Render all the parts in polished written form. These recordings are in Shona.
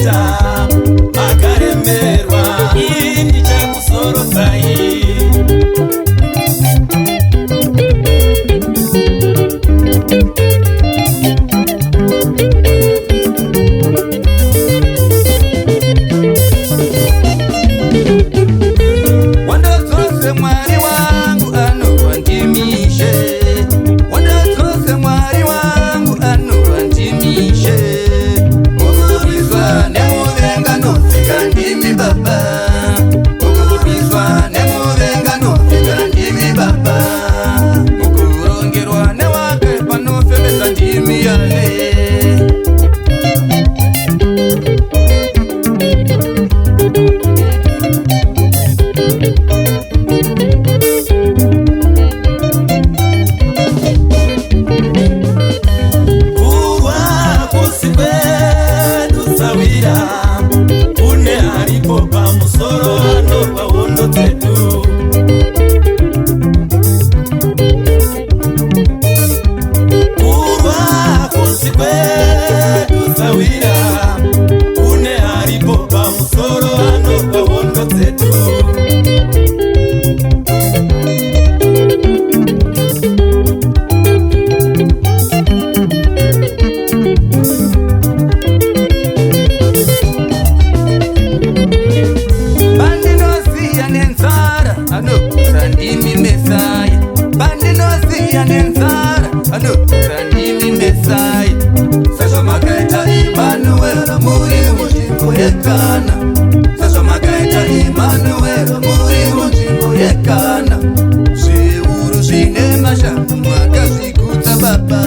kusawira akaremerwa indi chakusorotai wandotose mwari wangu anovandimishe wandotose mwari wangu anovandimishe mukubizwa nemuvenga nofika ndimi baba mukubizwa nemuvenga nofika ndimi baba mukurongerwa newake panofemesa ndimi yale kune aripo pamusoro anorwa wondo dzedu kurwa kusi kwedu sawira kune aripo pamusoro anorwa wondo dzedu Andimi Mesai, bandinosia nenzara, andimi Mesai. Sasa makaita Emmanuel muri mujimbo yekana. Sasa makaita Emmanuel muri mujimbo yekana. Seuru sinema shamu makasi kutababa.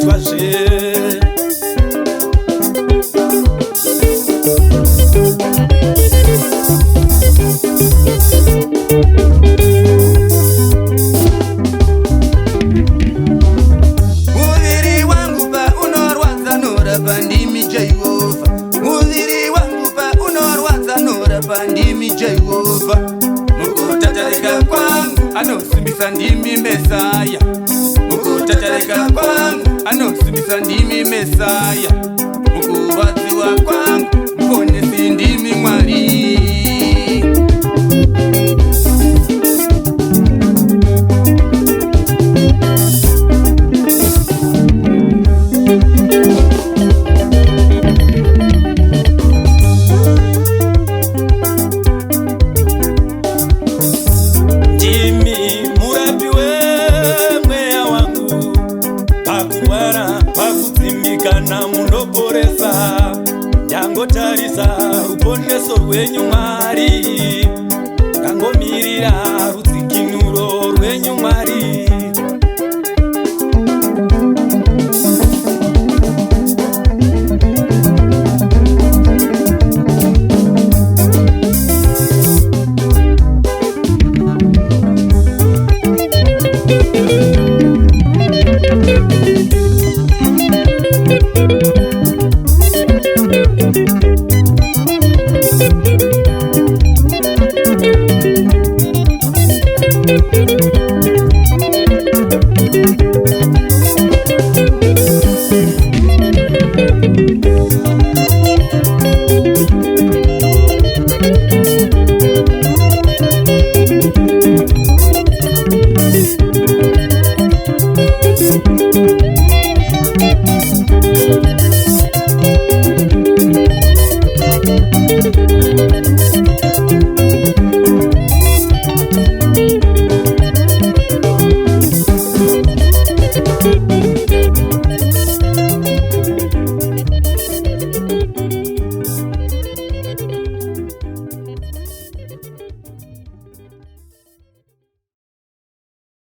twazve. Muviri wangu pa unorwadza norapa ndimi Jehovha. Muviri wangu pa unorwadza norapa ndimi Jehovha. Mukutatarika kwangu anosimbisa ndimi Mesaya. Mukutatarika kwangu anosimbisa ndimi Mesaya. Mukurwadziwa kwangu mponesi ndimi Mwari. Kana munoporesa nyangotarisa ruponeso rwenyu Mwari, ngangomirira rudzikinuro rwenyu Mwari.